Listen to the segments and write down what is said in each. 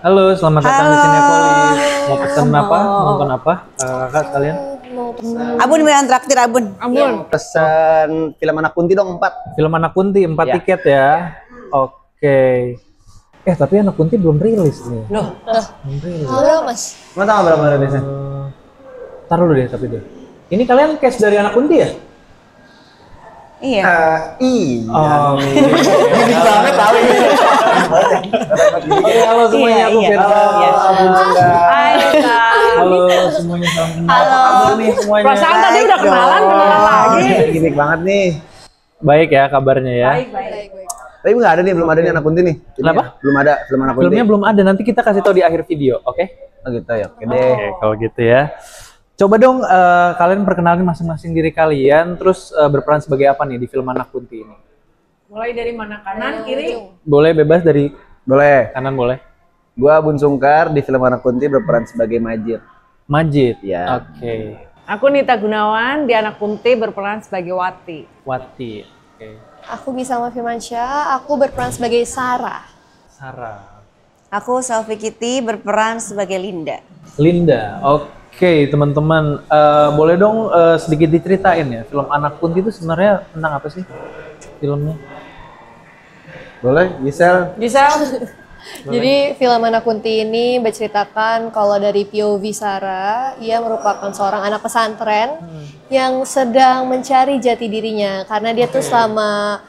Halo, selamat datang di Sinepolis. Mau pesen apa? Oh. Nonton apa? Kakak sekalian? Abun yang traktir Abun. Pesan film Anak Kunti dong 4. Film Anak Kunti 4 Ya. tiket ya. Oke. Tapi Anak Kunti belum rilis nih. Loh, Belum rilis. Halo mas. Emang tanggal berapa rilisnya? Taruh dulu deh tapi deh. Ini kalian cast dari Anak Kunti ya? iya. Iya. Oh, Gini banget tahu ini. Oke, halo semuanya, aku Iya, Firza. iya. Abun Sangga. Hai Kak. Halo semuanya, salam kenal. Halo. Apa kabar nih semuanya? Perasaan tadi udah kenalan lagi. Gini banget nih. Baik ya kabarnya ya. Baik. Tapi nggak ada nih, belum ada nih Anak Kunti nih. Kenapa? Belum ada film Anak Kunti. Filmnya belum ada, nanti kita kasih tahu di akhir video, oke? Oh gitu ya. Oke deh. Oke, kalau gitu ya. Coba dong kalian perkenalin masing-masing diri kalian, terus berperan sebagai apa nih di film Anak Kunti ini? Mulai dari mana, kanan, kiri? Boleh bebas dari Boleh. kanan boleh. Gua Bun Sungkar di film Anak Kunti berperan sebagai Majid. Majid. Ya. Oke. Aku Nita Gunawan, di Anak Kunti berperan sebagai Wati. Wati. Oke. Aku Gisama Firmansyah, aku berperan sebagai Sarah. Sarah. Aku Selvi Kitty berperan sebagai Linda. Linda. Oke, teman-teman, boleh dong sedikit diceritain ya, film Anak Kunti itu sebenarnya tentang apa sih filmnya? Boleh, Gisel. Gisel? Jadi film Anak Kunti ini berceritakan kalau dari POV Sarah, ia merupakan seorang anak pesantren yang sedang mencari jati dirinya karena dia tuh selama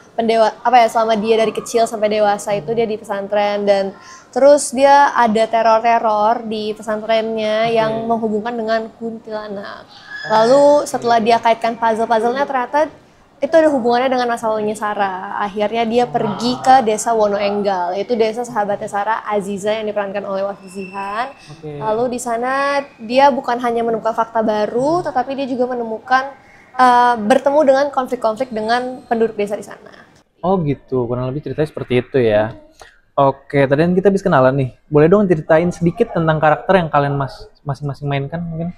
selama dia dari kecil sampai dewasa itu dia di pesantren dan terus dia ada teror-teror di pesantrennya yang menghubungkan dengan kuntilanak. Lalu setelah dia kaitkan puzzle-puzzlenya ternyata itu ada hubungannya dengan masa lalunya Sarah. Akhirnya dia pergi ke desa Wonoenggal, yaitu desa sahabatnya Sarah, Aziza yang diperankan oleh Wafi Zihan. Oke. Lalu di sana dia bukan hanya menemukan fakta baru, tetapi dia juga menemukan bertemu dengan konflik-konflik dengan penduduk desa di sana. Oh gitu, kurang lebih ceritanya seperti itu ya. Oke, tadi kan kita habis kenalan nih. Boleh dong ceritain sedikit tentang karakter yang kalian masing-masing mainkan mungkin?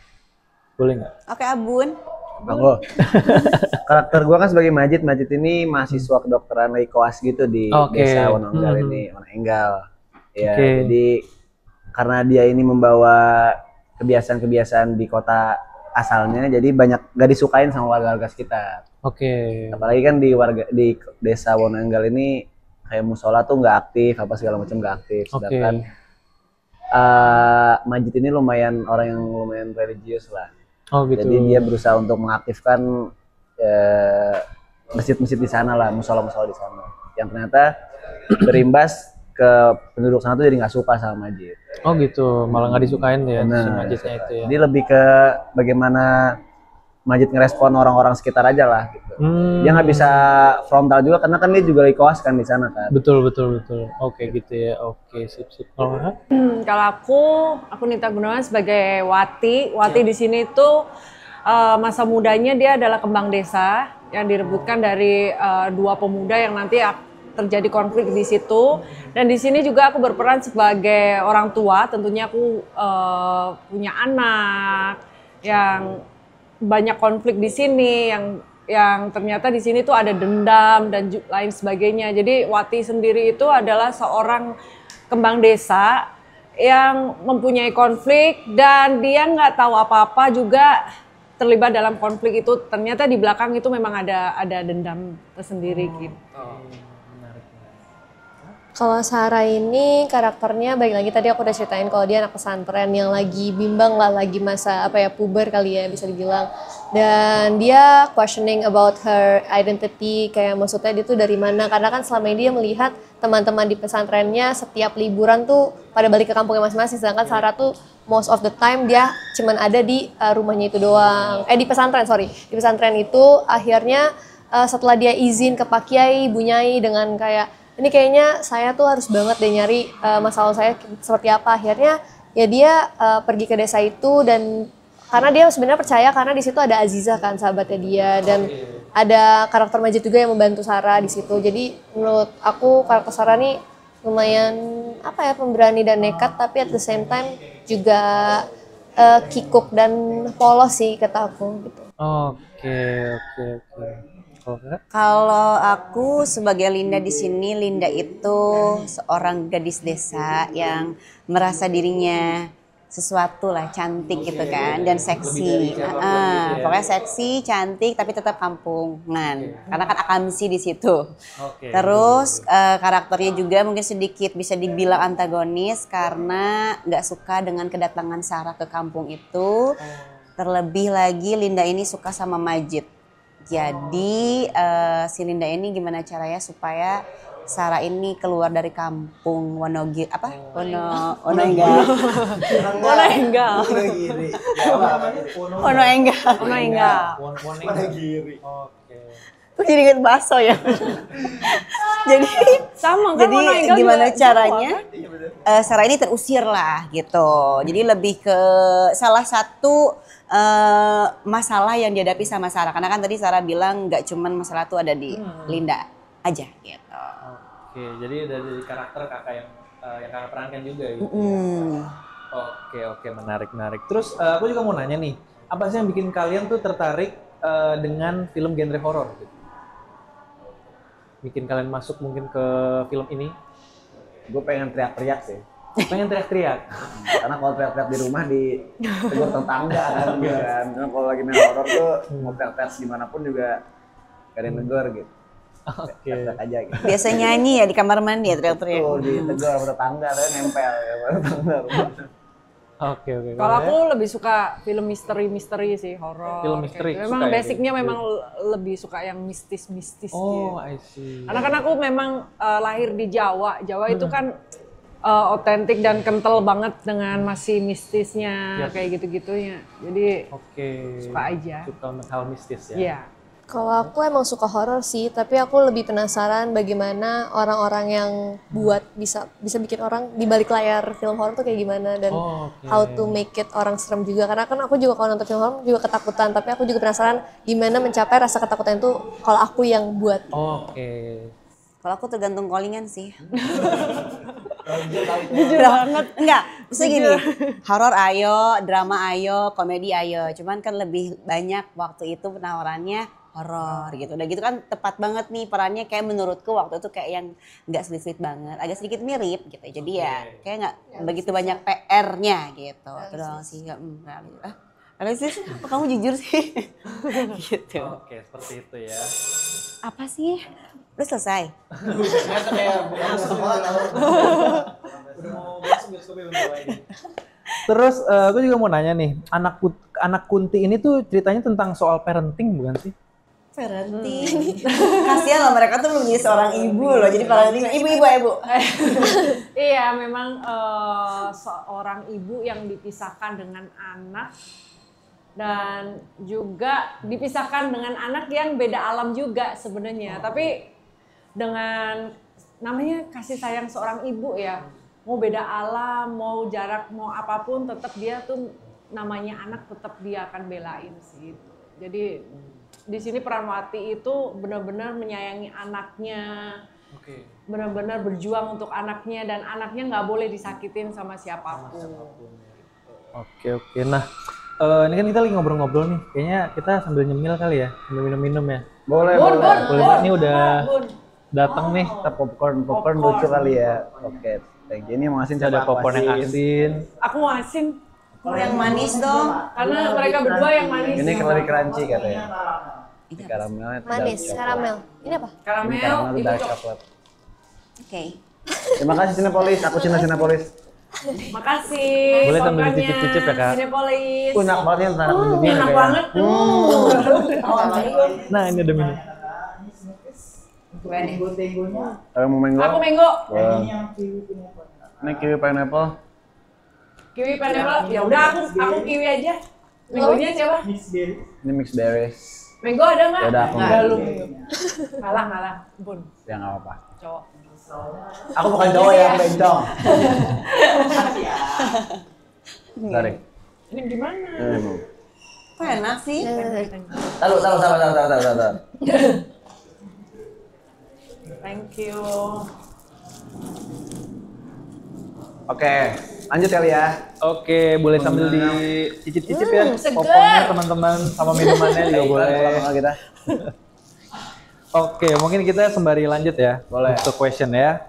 Boleh nggak? Oke Abun. Monggo. Karakter gua kan sebagai Majid. Majid ini mahasiswa kedokteran lagi koas gitu di Oke. desa Wonoenggal ini, Wonoenggal. Ya, Oke. jadi karena dia ini membawa kebiasaan-kebiasaan di kota asalnya, jadi banyak gak disukain sama warga-warga sekitar. Oke. Apalagi kan di desa Wonoenggal ini kayak musola tuh nggak aktif, apa segala macam nggak aktif. Sedangkan Majid ini orang yang lumayan religius lah. Oh gitu. Jadi dia berusaha untuk mengaktifkan masjid-masjid di sana lah, musola-musola di sana. Yang ternyata berimbas ke penduduk sana tuh jadi nggak suka sama Majid. Oh gitu, malah nggak disukain ya si Nah, Majidnya itu ya. Jadi lebih ke bagaimana Majid ngerespon orang-orang sekitar aja lah. Gitu. Dia nggak bisa frontal juga karena kan dia juga lagi koas kan di sana kan. Betul. Oke gitu ya. Oke, sip. Kalau kakak? Kalau aku Nita Gunawan sebagai Wati. Wati di sini tuh masa mudanya dia adalah kembang desa yang direbutkan dari dua pemuda yang nanti terjadi konflik di situ. Dan di sini juga aku berperan sebagai orang tua. Tentunya aku punya anak yang banyak konflik di sini yang ternyata di sini tuh ada dendam dan lain sebagainya. Jadi Wati sendiri itu adalah seorang kembang desa yang mempunyai konflik dan dia nggak tahu apa-apa juga terlibat dalam konflik itu. Ternyata di belakang itu memang ada dendam tersendiri gitu. Kalau Sarah ini karakternya baik lagi tadi aku udah ceritain kalau dia anak pesantren yang lagi bimbang lah, lagi masa puber kali ya bisa dibilang. Dan dia questioning about her identity, kayak maksudnya dia tuh dari mana, karena kan selama ini dia melihat teman-teman di pesantrennya setiap liburan tuh pada balik ke kampungnya masing-masing, sedangkan Sarah tuh most of the time dia cuman ada di rumahnya itu doang. Di pesantren, di pesantren itu akhirnya setelah dia izin ke Pak Kiai, Bu Nyai dengan kayak ini kayaknya saya tuh harus banget deh nyari masalah saya seperti apa. Akhirnya ya dia pergi ke desa itu dan karena dia sebenarnya percaya karena di situ ada Aziza kan sahabatnya dia dan ada karakter Majid juga yang membantu Sarah di situ. Jadi menurut aku karakter Sarah nih lumayan pemberani dan nekat tapi at the same time juga kikuk dan polos sih kata aku gitu. Oke. Kalau kakak? Kalau aku sebagai Linda di sini, Linda itu seorang gadis desa yang merasa dirinya sesuatu lah, cantik gitu kan, dan seksi. Pokoknya seksi, cantik, tapi tetap kampungan. Karena kan akamsi di situ. Terus karakternya juga mungkin sedikit bisa dibilang antagonis karena nggak suka dengan kedatangan Sarah ke kampung itu. Terlebih lagi Linda ini suka sama Majid. Jadi si Linda ini gimana caranya supaya Sarah ini keluar dari kampung Wonogiri Kok jadi inget bakso ya? Jadi Sama kan jadi Wonogiri gimana juga caranya Jawa, kan? Sarah ini terusir lah gitu. Jadi lebih ke salah satu masalah yang dihadapi sama Sarah. Karena kan tadi Sarah bilang nggak cuman masalah itu ada di Linda aja gitu. Oke, jadi dari karakter kakak yang kakak perankan juga gitu. Oke, menarik. Terus aku juga mau nanya nih, apa sih yang bikin kalian tuh tertarik dengan film genre horor gitu? Bikin kalian masuk mungkin ke film ini? Gue pengen teriak-teriak sih. Pengen teriak-teriak? Karena kalau teriak-teriak di rumah ditegur tetangga kan, gitu kan. Karena kalau lagi main horor tuh mau teriak-teriak dimanapun juga gak ada yang negur gitu. Oke. Teriak aja gitu. Biasa nyanyi ya di kamar mandi ya teriak-teriak. Tuh ditegur sama tetangga, tapi nempel ya sama tetangga rumah. Oke. Kalau aku lebih suka film misteri sih, horor. Film misteri, Kayak gitu. Memang suka ya, basicnya gitu. memang lebih suka yang mistis-mistis Oh, gitu. I see. Karena kan aku memang lahir di Jawa. Jawa itu kan otentik dan kental banget dengan masih mistisnya kayak gitu-gitunya. Jadi suka aja. Suka hal mistis ya? Iya. Kalau aku emang suka horor sih, tapi aku lebih penasaran bagaimana orang-orang yang buat bisa bikin orang di balik layar film horor tuh kayak gimana dan how to make it orang serem juga. Karena kan aku juga kalau nonton film horor juga ketakutan, tapi aku juga penasaran gimana mencapai rasa ketakutan itu kalau aku yang buat. Kalau aku tergantung callingan sih. Jujur banget. Enggak, maksudnya gini, horor ayo, drama ayo, komedi ayo. Cuman kan lebih banyak waktu itu penawarannya horor gitu. Udah gitu kan tepat banget nih perannya kayak menurutku waktu itu kayak yang nggak sweet banget, agak sedikit mirip gitu. Jadi ya kayak nggak begitu banyak PR-nya gitu. Terus sih realistis, apa kamu jujur sih? Gitu. Oke, seperti itu ya. Apa sih? Udah selesai? Terus aku juga mau nanya nih, anak Kunti ini tuh ceritanya tentang soal parenting bukan sih? Parenting. Kasihan loh mereka tuh belum jadi seorang ibu loh. Jadi parenting ibu. Iya, memang seorang ibu yang dipisahkan dengan anak dan juga dipisahkan dengan anak yang beda alam juga sebenarnya. Tapi dengan namanya kasih sayang seorang ibu ya, mau beda alam, mau jarak, mau apapun, tetap dia tuh namanya anak tetap dia akan belain sih. Jadi di sini peran Wati itu benar-benar menyayangi anaknya, benar-benar berjuang untuk anaknya dan anaknya nggak boleh disakitin sama siapapun. Oke. Nah, ini kan kita lagi ngobrol-ngobrol nih. Kayaknya kita sambil nyemil kali ya, sambil minum-minum ya. Boleh. Ini udah datang nih. Kita popcorn lucu kali ya. Oke, thank you. Ini mau asin Ada popcorn yang asin. Aku mau asin. Yang manis dong. Karena mereka berdua yang manis. Ini lebih crunchy katanya. Ini karamelnya Manis, karamel. Ini apa? Karamel, itu coklat. Oke. Terima kasih Cinepolis, aku Cinepolis. Makasih. Boleh sambil program-nya. dicicip-cicip ya, Kak? Cinepolis. Enak banget ya anak ini. Enak banget. Nah, ini ada minum. Kalau mau mango? Aku mango. Ini kiwi pineapple. Kiwi pineapple. Ya udah aku kiwi aja. Mangonya siapa? Ini mixed berries. Mango ada nggak? Ya udah, aku nggak. nggak. Lu. Ngalah. Bun. Ya nggak apa-apa. Cowok. Aku bukan cowok yang bencong. Sorry. Ini gimana? Kok enak sih? Taruh. Thank you. Oke, lanjut kali ya. Oke, boleh sambil dicicip-cicip ya. Seger. Popcornnya teman-teman sama minumannya juga boleh. Sama kita. Oke, mungkin kita sembari lanjut ya. Boleh. Untuk question ya.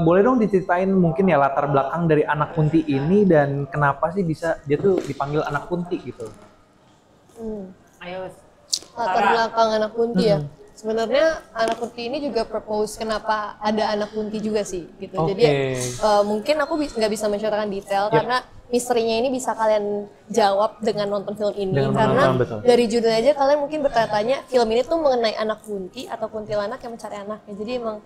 Boleh dong diceritain mungkin ya latar belakang dari anak Kunti ini dan kenapa sih bisa dia tuh dipanggil anak Kunti gitu? Ayo. Latar belakang anak Kunti ya. Sebenarnya anak Kunti ini juga propose kenapa ada anak Kunti juga sih gitu. Oke. Jadi mungkin aku nggak bisa menceritakan detail karena misterinya ini bisa kalian jawab dengan nonton film ini. Dengan Karena menonton, betul. dari judulnya aja kalian mungkin bertanya-tanya film ini tuh mengenai anak Kunti atau kuntilanak yang mencari anaknya. Jadi emang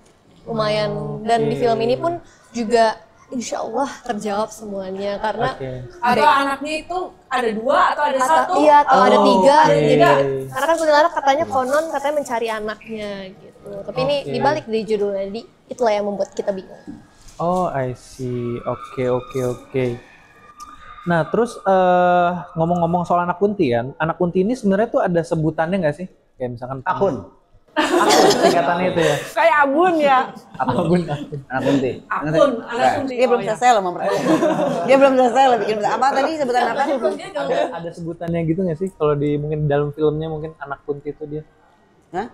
lumayan dan di film ini pun juga insya Allah terjawab semuanya karena Atau anaknya itu ada 2 atau ada 1? iya atau ada 3 oke. jadi karena kan kuntilanak katanya konon katanya mencari anaknya gitu tapi ini dibalik dari judulnya jadi itulah yang membuat kita bingung. Oh, I see. Oke. Nah, terus ngomong-ngomong soal anak Kunti kan, anak Kunti ini sebenarnya tuh ada sebutannya nggak sih? Kayak misalkan Akun. singkatannya itu ya. Kayak Abun ya. Akun. Anak Kunti. Akun, anak kunti. Dia belum selesai loh dia belum selesai loh bikin apa tadi sebutan apa? Ada sebutannya gitu nggak sih? Kalau di mungkin dalam filmnya mungkin anak Kunti itu dia. Hah?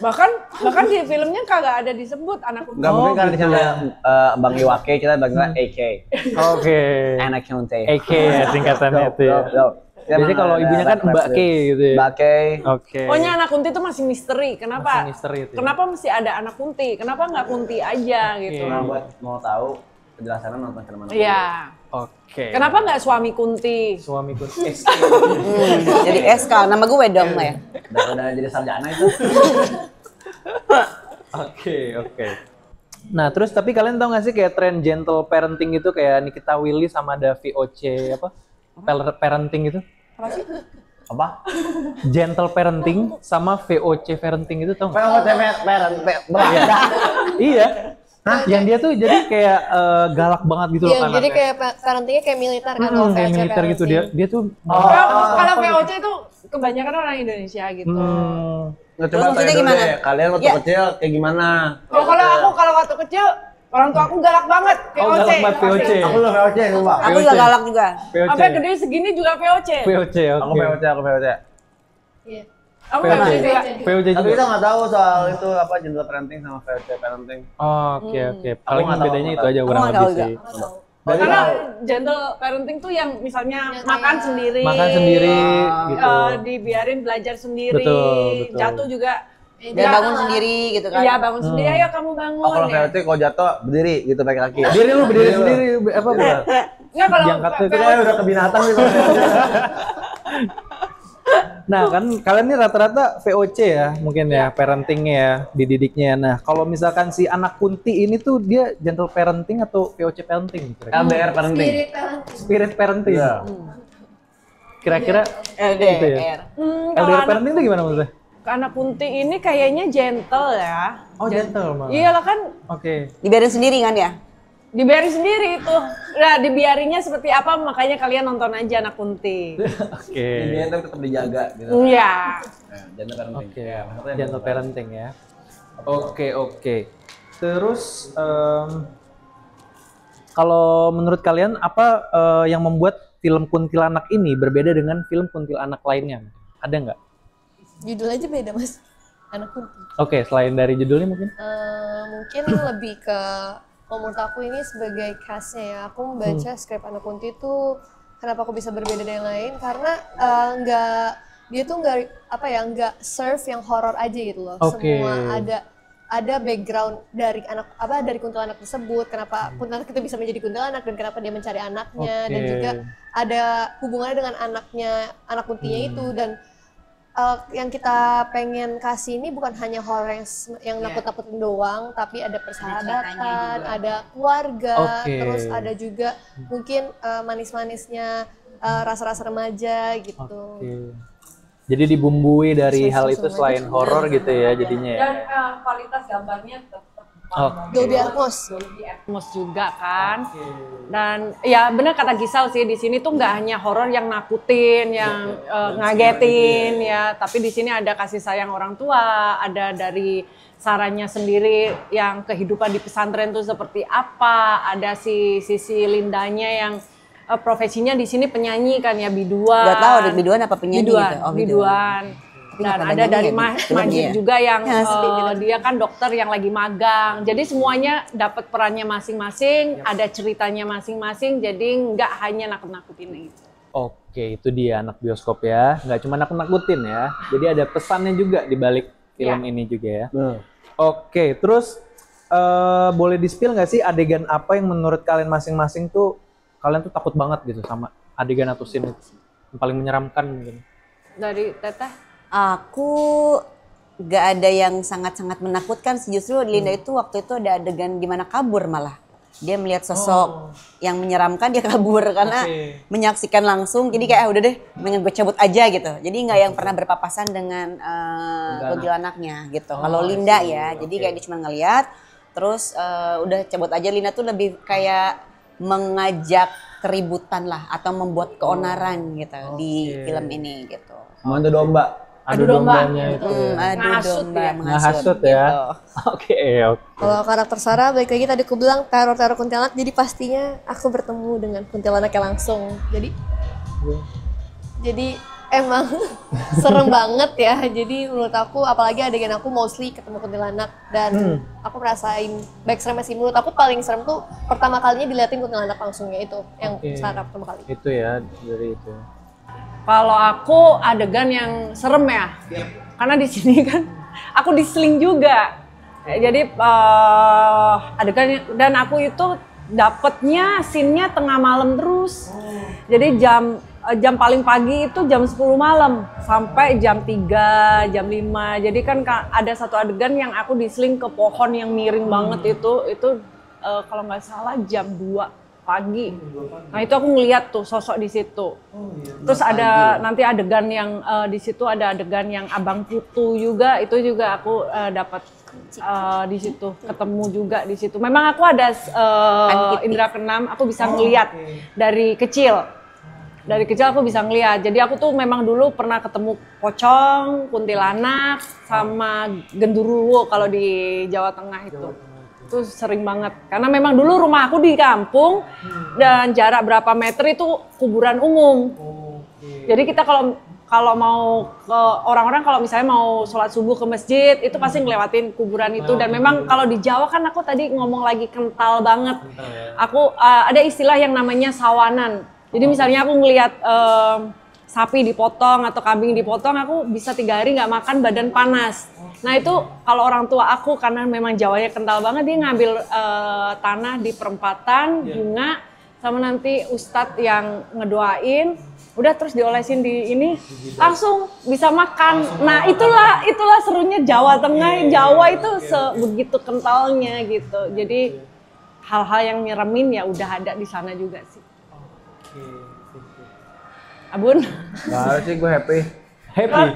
Bahkan di filmnya kagak ada disebut anak kunti. Enggak mungkin karena di sana Bang Iwake kita panggilnya AK. Oke. Anak Kunti. AK ya singkatannya itu ya. Biasanya kalau ibunya kan Mbak K gitu ya. Mbak K. Oke. Pokoknya anak kunti itu masih misteri. Kenapa? Masih misteri itu ya. Kenapa mesti ada anak kunti? Kenapa nggak kunti aja gitu? Nah, buat mau tahu penjelasannya nonton film anak. Iya. Oke. Kenapa nggak suami kunti? Suami Kunti? Jadi SK nama gue dong ya. Udah jadi sarjana itu. Oke. Nah, terus tapi kalian tau gak sih kayak tren gentle parenting itu kayak Nikita Willy sama ada VOC apa? Parenting itu? Apa? Gentle parenting sama VOC parenting itu tau gak? Iya. Yang dia tuh jadi kayak galak banget gitu loh Iya, jadi anaknya. kayak parentingnya kayak militer kan kalau Kayak VOC militer gitu dia. parenting. Dia tuh Kalau VOC itu kebanyakan orang Indonesia gitu. Nggak Terus coba maksudnya tanya dulu gimana? deh, kalian waktu Ya. kecil kayak gimana? Kalau waktu kecil orang tua aku galak banget VOC. Oh, galak banget VOC. Aku lo VOC, lupa. Aku juga galak juga. VOC. Sampai gede segini juga VOC. VOC, Aku oke. VOC, aku VOC. Iya. Aku VOC. VOC juga. VOC Tapi juga. kita nggak tahu soal itu apa gentle parenting sama VOC parenting. Oh, oke. Paling nggak tahu, bedanya nggak itu tahu. aja Aku kurang nggak lebih tahu sih. Jadi Karena tahu. gentle parenting tuh yang misalnya Yang makan kayak- sendiri, Makan sendiri gitu. dibiarin belajar sendiri, Betul. jatuh juga. Dia bangun sendiri gitu kan. Iya bangun sendiri, ayo kamu bangun. Oh kalau ya. VOC kalau jatuh berdiri gitu pakai kaki. Berdiri lu berdiri sendiri apa benar? Nggak, kalau Diangkat tuh, Kita udah ke binatang gitu. Nah kan kalian ini rata-rata VOC ya mungkin ya parentingnya ya dididiknya. Nah kalau misalkan si anak Kunti ini tuh dia gentle parenting atau VOC parenting? Kira-kira? LDR parenting. Spirit parenting. Spirit parenting. Iya. Kira-kira gitu ya. LDR. Kalau LDR anak, parenting itu gimana maksudnya? anak kunti ini kayaknya gentle ya. Oh gentle malah. Iya lah kan Oke. Dibiarin sendiri kan ya? dibiarin sendiri itu. Nah dibiarinnya seperti apa makanya kalian nonton aja anak kunti. Oke. Dia tapi tetap dijaga gitu. Iya. Nah, gentle parenting. Oke. Ya, maksudnya Gentle parenting ya. Oke. Terus kalau menurut kalian apa yang membuat film Kuntilanak ini berbeda dengan film Kuntilanak lainnya? Ada nggak? Judul aja beda mas. Anak Kunti. Oke, selain dari judulnya mungkin? Mungkin lebih ke menurut aku ini sebagai cast-nya ya. Aku membaca skrip Anak Kunti itu kenapa aku bisa berbeda dari yang lain karena dia tuh nggak serve yang horor aja gitu loh. Oke. Semua ada background dari dari kuntilanak tersebut, kenapa kuntilanak itu bisa menjadi kuntilanak dan kenapa dia mencari anaknya dan Oke. juga ada hubungannya dengan anak kuntinya itu dan yang kita pengen kasih ini bukan hanya horor yang nakut-nakutin doang, tapi ada persahabatan, ada keluarga, Oke. terus ada juga mungkin manis-manisnya rasa-rasa remaja gitu. Oke. Jadi dibumbui dari hal itu Susu-susu selain aja. horor gitu ya jadinya ya. Dan kualitas gambarnya tetap Oke. Dolby Atmos. Dolby Atmos juga kan. Dan ya benar kata Gisal sih di sini tuh nggak hanya horor yang nakutin, yang ngagetin ya, tapi di sini ada kasih sayang orang tua, ada dari Saranya sendiri yang kehidupan di pesantren tuh seperti apa, ada sisi Lindanya yang profesinya di sini penyanyi kan ya biduan. Gak tahu ada biduan apa penyanyi Biduan, gitu. Oh, biduan. Dan kenapa ada nyanyi dari ya di film Majid ya? juga yang Ya, sepi gitu. dia kan dokter yang lagi magang. Jadi semuanya dapat perannya masing-masing, ada ceritanya masing-masing. Jadi nggak hanya nakut-nakutin gitu. Oke, itu dia anak bioskop ya. Nggak cuma nakut-nakutin ya. Jadi ada pesannya juga di balik film ini juga ya. Oke, terus boleh di-spill nggak sih adegan apa yang menurut kalian masing-masing tuh kalian tuh takut banget gitu sama adegan atau scene itu yang paling menyeramkan mungkin? Dari Teteh? Aku gak ada yang sangat-sangat menakutkan sih. Justru Linda itu waktu itu ada adegan dimana kabur malah. Dia melihat sosok yang menyeramkan, dia kabur karena menyaksikan langsung. Jadi kayak udah deh, mendingan gue cabut aja gitu. Jadi nggak yang pernah berpapasan dengan kuntilanaknya gitu. Kalau Linda ya, jadi kayak dia cuma ngeliat, terus udah cabut aja. Linda tuh lebih kayak mengajak keributan lah atau membuat keonaran gitu di film ini gitu. Mantu domba. Adu domba. dombanya itu ya. Adu Ngehasut domba, ya. Ngehasut gitu. ya. Oke. Kalau karakter Sarah, balik lagi tadi aku bilang teror-teror kuntilanak, jadi pastinya aku bertemu dengan kuntilanaknya langsung. Jadi emang serem banget ya. Jadi menurut aku, apalagi adegan aku mostly ketemu kuntilanak dan aku merasain baik seremnya sih. Menurut aku paling serem tuh pertama kalinya diliatin kuntilanak langsungnya itu, yang Sarah pertama kali. Itu ya dari itu. Kalau aku adegan yang serem ya, karena di sini kan aku diseling juga. Jadi adegan dan aku itu dapetnya scene-nya tengah malam terus. Jadi jam paling pagi itu jam 10 malam sampai jam 3, jam 5. Jadi kan ada satu adegan yang aku diseling ke pohon yang miring banget itu kalau nggak salah jam 2 pagi. Nah itu aku ngeliat tuh sosok di situ. Terus ada nanti adegan yang di situ ada adegan yang Abang Putu juga, itu juga aku dapat di situ, ketemu juga di situ. Memang aku ada indera keenam, aku bisa ngeliat dari kecil. Dari kecil aku bisa ngeliat. Jadi aku tuh memang dulu pernah ketemu pocong, kuntilanak, sama genderuwo kalau di Jawa Tengah itu. Itu sering banget karena memang dulu rumah aku di kampung dan jarak berapa meter itu kuburan umum. Jadi kita kalau mau ke orang-orang kalau misalnya mau sholat subuh ke masjid itu pasti ngelewatin kuburan itu. Dan memang kalau di Jawa kan aku tadi ngomong lagi kental banget. Aku ada istilah yang namanya sawanan. Jadi misalnya aku ngelihat sapi dipotong atau kambing dipotong, aku bisa 3 hari nggak makan, badan panas. Nah itu kalau orang tua aku karena memang Jawanya kental banget, dia ngambil tanah di perempatan, bunga, sama nanti ustadz yang ngedoain, udah terus diolesin di ini, langsung bisa makan. Nah itulah serunya Jawa Tengah, Jawa itu sebegitu kentalnya gitu. Jadi hal-hal yang nyeremin ya udah ada di sana juga sih. Abun? Baru sih gue happy.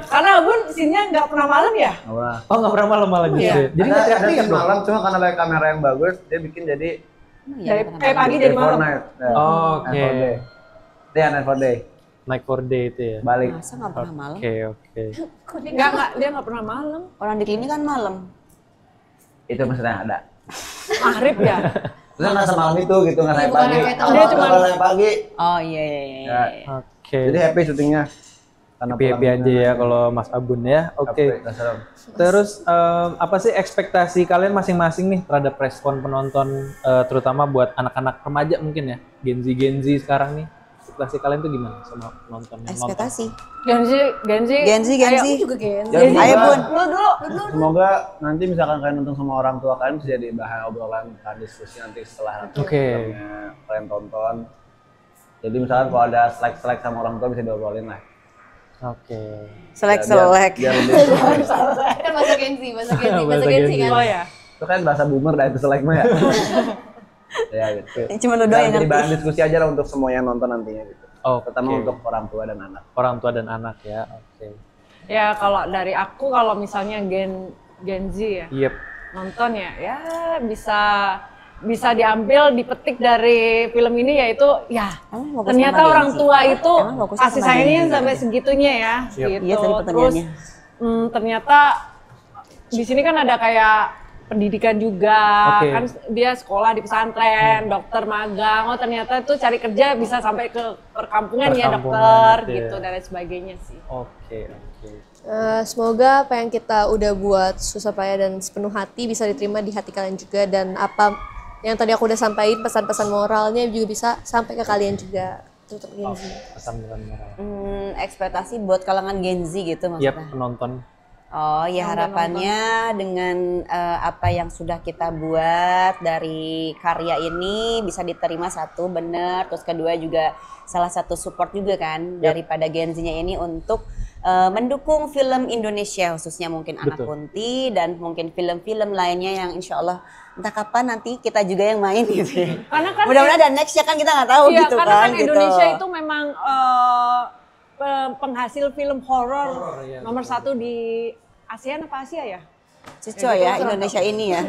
Karena Abun scene-nya nggak pernah malam ya? Nggak pernah. Oh nggak pernah malam malah gitu. Iya. Jadi nggak ada teriak-teriak scene dong. malam, cuma karena pakai kamera yang bagus, dia bikin jadi Dari pagi jadi malam. night. Oke. Night for day. Night for day itu ya. Balik. Masa nggak pernah malam? Oke. Dia nggak pernah malam. Orang di klinik kan malam. Itu maksudnya ada. Maghrib ya. Terus ngerasa malam itu gitu, ngerasa Bukan pagi. kayak tahu. Dia cuma- Ngerasa pagi. Oh iya. Ya. Oke. Jadi happy syutingnya. Happy aja ya kalau Mas Abun ya. Oke. Nggak serem. Terus apa sih ekspektasi kalian masing-masing nih terhadap respon penonton, terutama buat anak-anak remaja mungkin ya, Gen Z sekarang nih? Ekspektasi kalian tuh gimana sama penonton yang nonton? Ekspektasi. Genzi. Aku juga Gen Z. Ya, Ayo semoga- Bun. Lu dulu. Semoga nanti misalkan kalian nonton sama orang tua kalian bisa jadi bahan obrolan, bahan diskusi nanti setelah Oke. filmnya kalian tonton. Jadi misalkan kalau ada selek-selek sama orang tua bisa diobrolin lah. Oke. Selek-selek. Biar lebih. Kan bahasa Gen Z, bahasa Bahasa Gen Z Gen Z. kan. Oh ya. Itu kan bahasa boomer dah itu selek mah ya. Ya gitu. Cuma lu doang yang Jadi ngerti. bahan diskusi aja lah untuk semua yang nonton nantinya gitu. Oke. Terutama untuk orang tua dan anak. Orang tua dan anak ya. Oke. Ya kalau dari aku kalau misalnya Gen Z ya Yep. nonton ya bisa diambil dipetik dari film ini yaitu ya Emang fokus ternyata sama orang Gen Z? tua itu Emang fokusnya kasih sama sayangnya Gen Z? sampai segitunya ya gitu. Iya tadi Terus pertanyaannya. ternyata di sini kan ada kayak pendidikan juga, Oke. kan dia sekolah di pesantren, dokter magang, oh ternyata tuh cari kerja bisa sampai ke perkampungan ya Perkampungan, dokter gitu ya. gitu dan lain sebagainya sih. Oke. Semoga apa yang kita udah buat susah payah dan sepenuh hati bisa diterima di hati kalian juga, dan apa yang tadi aku udah sampaikan pesan-pesan moralnya juga bisa sampai ke kalian juga, terutama Gen Z. Pesan-pesan moral. Ekspektasi buat kalangan Gen Z gitu maksudnya. Yap, penonton. Oh ya, harapannya dengan apa yang sudah kita buat dari karya ini bisa diterima, satu bener, terus kedua juga salah satu support juga kan daripada Gen Z-nya ini untuk mendukung film Indonesia, khususnya mungkin Anak Kunti dan mungkin film-film lainnya yang insya Allah entah kapan nanti kita juga yang main gitu ya. Karena kan Mudah-mudahan ada next ya kan, kita nggak tahu iya, gitu karena kan. kan Indonesia itu memang penghasil film horor nomor 1 di ASEAN apa Asia ya? Cucu ya Indonesia ini ya.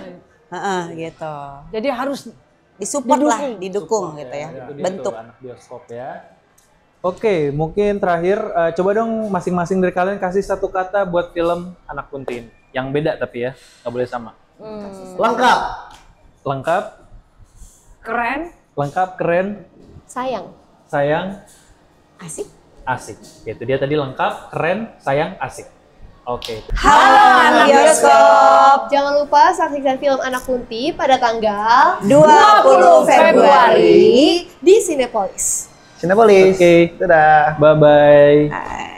Gitu. Jadi harus disupport lah, didukung gitu ya. Bentuk anak bioskop ya. Oke, mungkin terakhir coba dong masing-masing dari kalian kasih satu kata buat film Anak Kunti ini. Yang beda tapi ya, nggak boleh sama. Lengkap. Lengkap. keren. Lengkap, keren. Sayang. Sayang. asik. Asik. Itu dia tadi, lengkap, keren, sayang, asik. Oke. Halo anak bioskop. Jangan lupa saksikan film Anak Kunti pada tanggal 20 Februari di Cinepolis. Cinepolis. Oke. Dadah. Bye-bye. Hai.